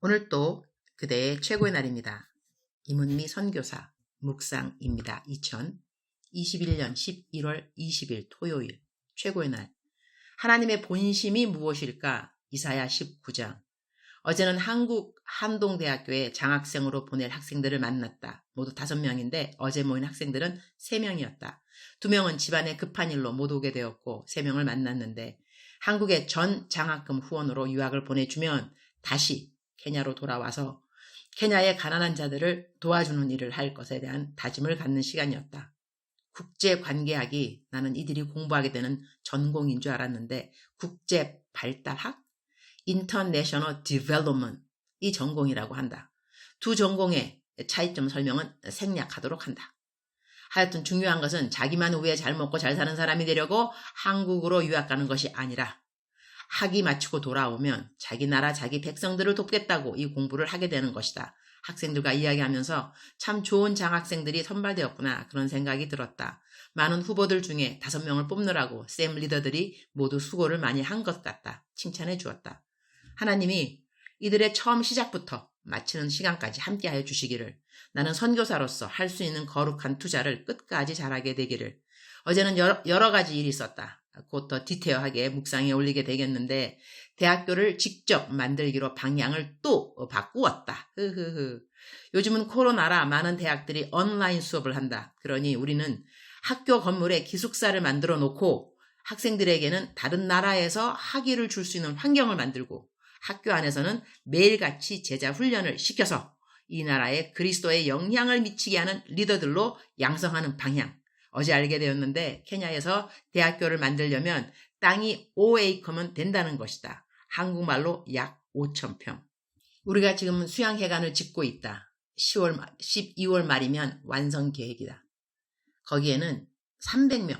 오늘 또 그대의 최고의 날입니다. 임은미 선교사 묵상입니다. 2021년 11월 20일 토요일 최고의 날. 하나님의 본심이 무엇일까? 이사야 19장. 어제는 한국 한동대학교에 장학생으로 보낼 학생들을 만났다. 모두 5명인데 어제 모인 학생들은 3명이었다. 2명은 집안에 급한 일로 못 오게 되었고 3명을 만났는데 한국의 전 장학금 후원으로 유학을 보내주면 다시 케냐로 돌아와서 케냐의 가난한 자들을 도와주는 일을 할 것에 대한 다짐을 갖는 시간이었다. 국제관계학이 나는 이들이 공부하게 되는 전공인 줄 알았는데 국제발달학? International Development 이 전공이라고 한다. 두 전공의 차이점 설명은 생략하도록 한다. 하여튼 중요한 것은 자기만 후에 잘 먹고 잘 사는 사람이 되려고 한국으로 유학 가는 것이 아니라 학위 마치고 돌아오면 자기 나라 자기 백성들을 돕겠다고 이 공부를 하게 되는 것이다. 학생들과 이야기하면서 참 좋은 장학생들이 선발되었구나 그런 생각이 들었다. 많은 후보들 중에 5명을 뽑느라고 쌤 리더들이 모두 수고를 많이 한 것 같다. 칭찬해 주었다. 하나님이 이들의 처음 시작부터 마치는 시간까지 함께하여 주시기를, 나는 선교사로서 할 수 있는 거룩한 투자를 끝까지 잘하게 되기를. 어제는 여러 가지 일이 있었다. 곧 더 디테일하게 묵상에 올리게 되겠는데 대학교를 직접 만들기로 방향을 또 바꾸었다. 요즘은 코로나라 많은 대학들이 온라인 수업을 한다. 그러니 우리는 학교 건물에 기숙사를 만들어 놓고 학생들에게는 다른 나라에서 학위를 줄 수 있는 환경을 만들고 학교 안에서는 매일같이 제자 훈련을 시켜서 이 나라에 그리스도의 영향을 미치게 하는 리더들로 양성하는 방향. 어제 알게 되었는데 케냐에서 대학교를 만들려면 땅이 5에이커면 된다는 것이다. 한국말로 약 5,000평. 우리가 지금 수양회관을 짓고 있다. 12월 말이면 완성 계획이다. 거기에는 300명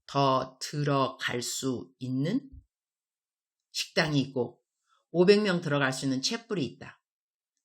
더 들어갈 수 있는 식당이 있고 500명 들어갈 수 있는 쇳불이 있다.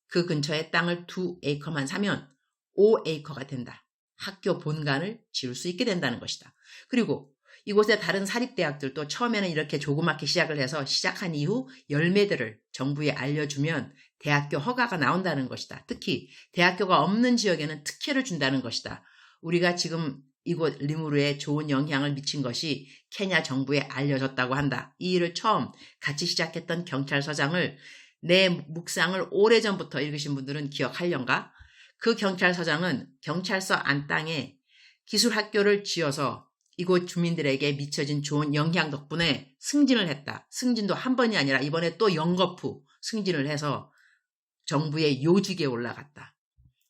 그 근처에 땅을 2에이커만 사면 5에이커가 된다. 학교 본관을 지을 수 있게 된다는 것이다. 그리고 이곳의 다른 사립대학들도 처음에는 이렇게 조그맣게 시작을 해서 시작한 이후 열매들을 정부에 알려주면 대학교 허가가 나온다는 것이다. 특히 대학교가 없는 지역에는 특혜를 준다는 것이다. 우리가 지금 이곳 리무르에 좋은 영향을 미친 것이 케냐 정부에 알려졌다고 한다. 이 일을 처음 같이 시작했던 경찰서장을, 내 묵상을 오래전부터 읽으신 분들은 기억하려는가? 그 경찰서장은 경찰서 안땅에 기술학교를 지어서 이곳 주민들에게 미쳐진 좋은 영향 덕분에 승진을 했다. 승진도 한 번이 아니라 이번에 또 연거푸 승진을 해서 정부의 요직에 올라갔다.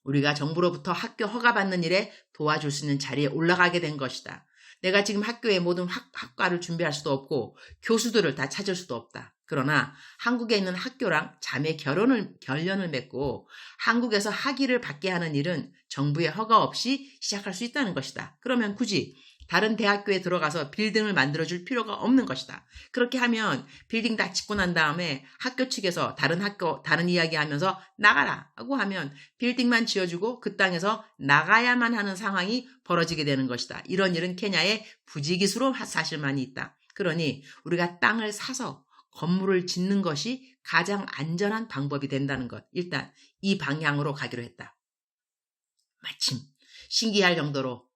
우리가 정부로부터 학교 허가받는 일에 도와줄 수 있는 자리에 올라가게 된 것이다. 내가 지금 학교의 모든 학과를 준비할 수도 없고 교수들을 다 찾을 수도 없다. 그러나 한국에 있는 학교랑 자매 결연을 맺고 한국에서 학위를 받게 하는 일은 정부의 허가 없이 시작할 수 있다는 것이다. 그러면 굳이 다른 대학교에 들어가서 빌딩을 만들어줄 필요가 없는 것이다. 그렇게 하면 빌딩 다 짓고 난 다음에 학교 측에서 다른 이야기 하면서 나가라 하고 하면 빌딩만 지어주고 그 땅에서 나가야만 하는 상황이 벌어지게 되는 것이다. 이런 일은 케냐에 부지기수로 사실만이 있다. 그러니 우리가 땅을 사서 건물을 짓는 것이 가장 안전한 방법이 된다는 것. 일단 이 방향으로 가기로 했다. 마침 신기할 정도로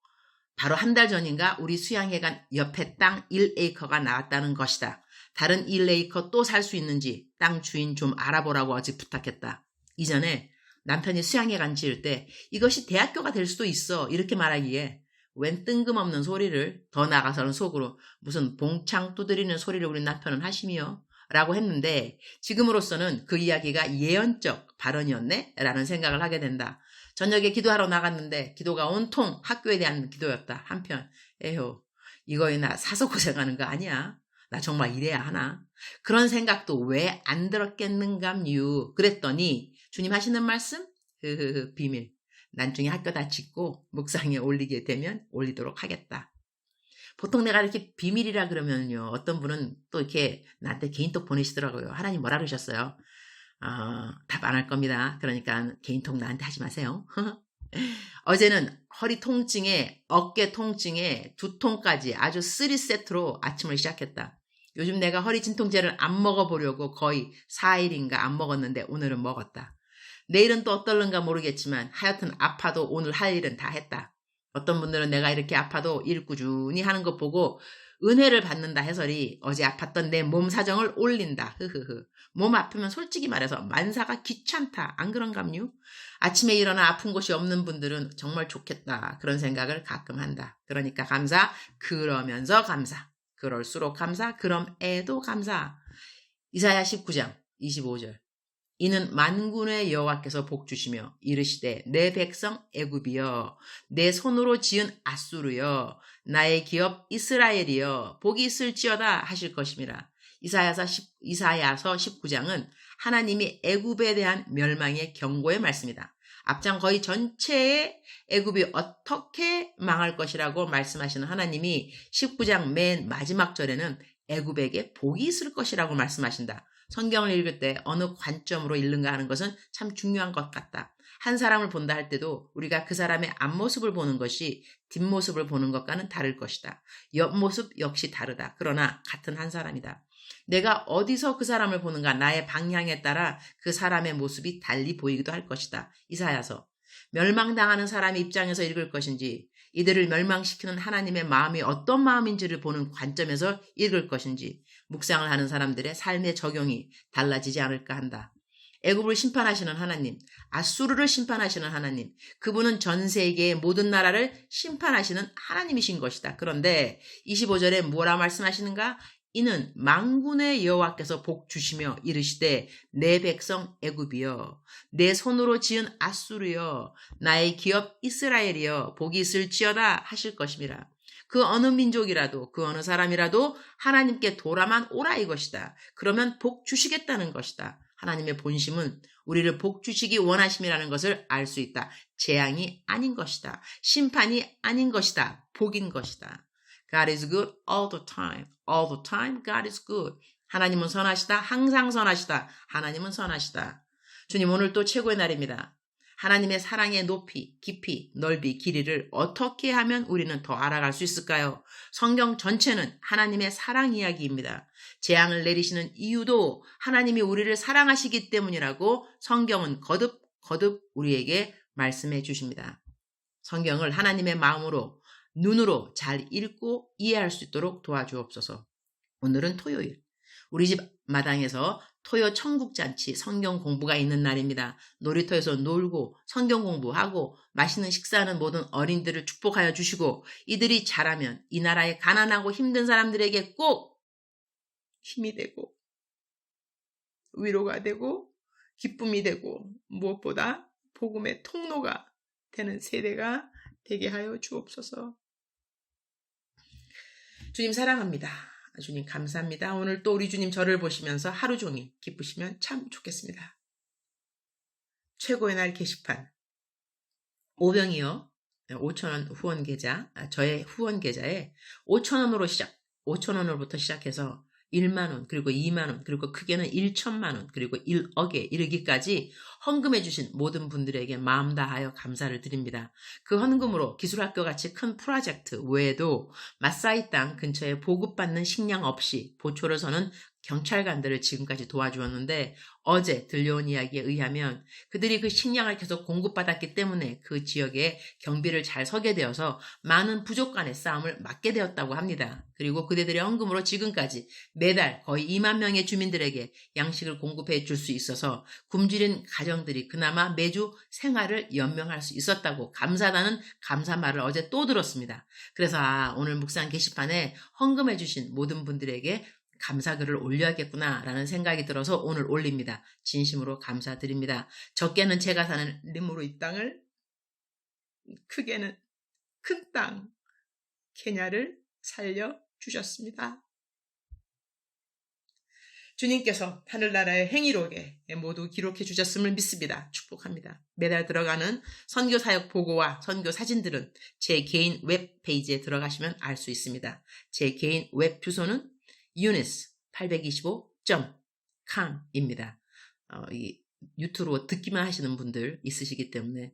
바로 한 달 전인가 우리 수양회관 옆에 땅 1에이커가 나왔다는 것이다. 다른 1에이커 또 살 수 있는지 땅 주인 좀 알아보라고 어제 부탁했다. 이전에 남편이 수양회관 지을 때 이것이 대학교가 될 수도 있어 이렇게 말하기에 웬 뜬금없는 소리를, 더 나아가서는 속으로 무슨 봉창 두드리는 소리를 우리 남편은 하시며 라고 했는데 지금으로서는 그 이야기가 예언적 발언이었네? 라는 생각을 하게 된다. 저녁에 기도하러 나갔는데 기도가 온통 학교에 대한 기도였다. 한편 에휴 이거에 나 사서 고생하는 거 아니야? 나 정말 이래야 하나? 그런 생각도 왜 안 들었겠는감유. 그랬더니 주님 하시는 말씀? 비밀. 나중에 학교 다 짓고 묵상에 올리게 되면 올리도록 하겠다. 보통 내가 이렇게 비밀이라 그러면요. 어떤 분은 또 이렇게 나한테 개인톡 보내시더라고요. 하나님 뭐라 그러셨어요? 답 안 할 겁니다. 그러니까 개인톡 나한테 하지 마세요. 어제는 허리 통증에 어깨 통증에 두통까지 아주 3세트로 아침을 시작했다. 요즘 내가 허리 진통제를 안 먹어보려고 거의 4일인가 안 먹었는데 오늘은 먹었다. 내일은 또 어떨는가 모르겠지만 하여튼 아파도 오늘 할 일은 다 했다. 어떤 분들은 내가 이렇게 아파도 일 꾸준히 하는 것 보고 은혜를 받는다 해설이 어제 아팠던 내 몸 사정을 올린다. 흐흐흐. 몸 아프면 솔직히 말해서 만사가 귀찮다. 안 그런감요? 아침에 일어나 아픈 곳이 없는 분들은 정말 좋겠다. 그런 생각을 가끔 한다. 그러니까 감사, 그러면서 감사. 그럴수록 감사, 그럼 애도 감사. 이사야 19장 25절. 이는 만군의 여호와께서 복 주시며 이르시되 내 백성 애굽이여 내 손으로 지은 앗수르여 나의 기업 이스라엘이여 복이 있을지어다 하실 것임이라. 이사야서 19장은 하나님이 애굽에 대한 멸망의 경고의 말씀이다. 앞장 거의 전체의 애굽이 어떻게 망할 것이라고 말씀하시는 하나님이 19장 맨 마지막 절에는 애굽에게 복이 있을 것이라고 말씀하신다. 성경을 읽을 때 어느 관점으로 읽는가 하는 것은 참 중요한 것 같다. 한 사람을 본다 할 때도 우리가 그 사람의 앞모습을 보는 것이 뒷모습을 보는 것과는 다를 것이다. 옆모습 역시 다르다. 그러나 같은 한 사람이다. 내가 어디서 그 사람을 보는가 나의 방향에 따라 그 사람의 모습이 달리 보이기도 할 것이다. 이사야서. 멸망당하는 사람의 입장에서 읽을 것인지 이들을 멸망시키는 하나님의 마음이 어떤 마음인지를 보는 관점에서 읽을 것인지 묵상을 하는 사람들의 삶의 적용이 달라지지 않을까 한다. 애굽을 심판하시는 하나님, 앗수르를 심판하시는 하나님, 그분은 전 세계의 모든 나라를 심판하시는 하나님이신 것이다. 그런데 25절에 뭐라 말씀하시는가? 이는 만군의 여호와께서 복 주시며 이르시되 내 백성 애굽이여 내 손으로 지은 앗수르여 나의 기업 이스라엘이여 복이 있을지어다 하실 것임이라. 그 어느 민족이라도 그 어느 사람이라도 하나님께 돌아만 오라 이것이다. 그러면 복 주시겠다는 것이다. 하나님의 본심은 우리를 복 주시기 원하심이라는 것을 알 수 있다. 재앙이 아닌 것이다. 심판이 아닌 것이다. 복인 것이다. God is good all the time. All the time God is good. 하나님은 선하시다. 항상 선하시다. 하나님은 선하시다. 주님 오늘 또 최고의 날입니다. 하나님의 사랑의 높이, 깊이, 넓이, 길이를 어떻게 하면 우리는 더 알아갈 수 있을까요? 성경 전체는 하나님의 사랑 이야기입니다. 재앙을 내리시는 이유도 하나님이 우리를 사랑하시기 때문이라고 성경은 거듭 우리에게 말씀해 주십니다. 성경을 하나님의 마음으로 눈으로 잘 읽고 이해할 수 있도록 도와주옵소서. 오늘은 토요일. 우리 집 마당에서 토요 천국잔치 성경 공부가 있는 날입니다. 놀이터에서 놀고 성경 공부하고 맛있는 식사하는 모든 어린이들을 축복하여 주시고 이들이 자라면 이 나라의 가난하고 힘든 사람들에게 꼭 힘이 되고 위로가 되고 기쁨이 되고 무엇보다 복음의 통로가 되는 세대가 되게 하여 주옵소서. 주님 사랑합니다. 주님 감사합니다. 오늘 또 우리 주님 저를 보시면서 하루 종일 기쁘시면 참 좋겠습니다. 최고의 날 게시판 오병이요 5,000원 후원 계좌 저의 후원 계좌에 5,000원으로부터 시작해서 1만원 그리고 2만원 그리고 크게는 1천만원 그리고 1억에 이르기까지 헌금해 주신 모든 분들에게 마음 다하여 감사를 드립니다. 그 헌금으로 기술학교 같이 큰 프로젝트 외에도 마사이 땅 근처에 보급받는 식량 없이 보초를 서는 경찰관들을 지금까지 도와주었는데 어제 들려온 이야기에 의하면 그들이 그 식량을 계속 공급받았기 때문에 그 지역에 경비를 잘 서게 되어서 많은 부족 간의 싸움을 막게 되었다고 합니다. 그리고 그들의 헌금으로 지금까지 매달 거의 2만 명의 주민들에게 양식을 공급해 줄 수 있어서 굶주린 가정들이 그나마 매주 생활을 연명할 수 있었다고 감사하다는 감사말을 어제 또 들었습니다. 그래서 오늘 묵상 게시판에 헌금해 주신 모든 분들에게 감사글을 올려야겠구나라는 생각이 들어서 오늘 올립니다. 진심으로 감사드립니다. 적게는 제가 사는 림으로 이 땅을, 크게는 큰 땅, 케냐를 살려주셨습니다. 주님께서 하늘나라의 행위록에 모두 기록해 주셨음을 믿습니다. 축복합니다. 매달 들어가는 선교사역 보고와 선교 사진들은 제 개인 웹페이지에 들어가시면 알 수 있습니다. 제 개인 웹 주소는 eunice825.com입니다. 이 유튜브로 듣기만 하시는 분들 있으시기 때문에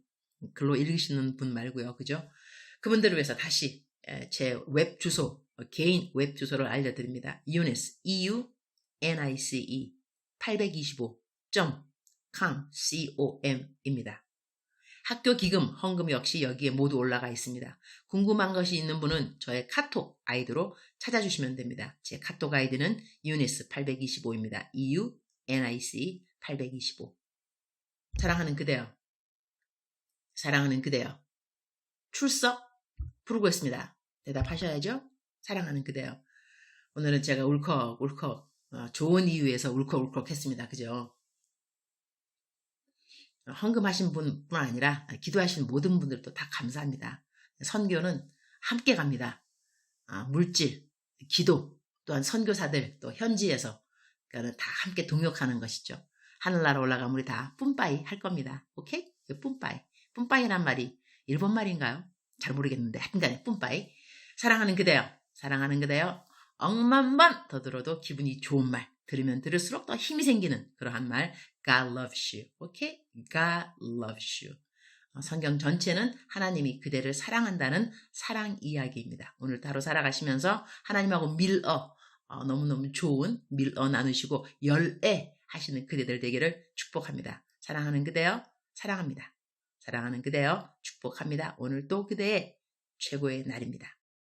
글로 읽으시는 분 말고요. 그죠? 그분들을 위해서 다시 제 웹 주소 개인 웹 주소를 알려드립니다. eunice, eunice 825.com.com입니다. 학교 기금, 헌금 역시 여기에 모두 올라가 있습니다. 궁금한 것이 있는 분은 저의 카톡 아이디로 찾아주시면 됩니다. 제 카톡 아이디는 eunice 825입니다. eunice 825. 사랑하는 그대여, 사랑하는 그대여, 출석 부르고 있습니다. 대답하셔야죠. 사랑하는 그대여. 오늘은 제가 울컥울컥 좋은 이유에서 울컥울컥 했습니다. 그죠? 헌금하신 분뿐 아니라 기도하신 모든 분들도 다 감사합니다. 선교는 함께 갑니다. 물질, 기도, 또한 선교사들, 또 현지에서 그러니까 다 함께 동역하는 것이죠. 하늘나라 올라가면 우리 다 뿜빠이 할 겁니다. 오케이? 뿜빠이. 뿜빠이란 말이 일본 말인가요? 잘 모르겠는데 하여튼간에 뿜빠이. 사랑하는 그대여, 사랑하는 그대여. 억만 번 더 들어도 기분이 좋은 말, 들으면 들을수록 더 힘이 생기는 그러한 말, God loves you. 오케이? God loves you. 성경 전체는 하나님이 그대를 사랑한다는 사랑 이야기입니다. 오늘 하루 살아가시면서 하나님하고 너무너무 좋은 밀어 나누시고 열애 하시는 그대들 되기를 축복합니다. 사랑하는 그대여, 사랑합니다. 사랑하는 그대여, 축복합니다. 오늘도 그대의 최고의 날입니다.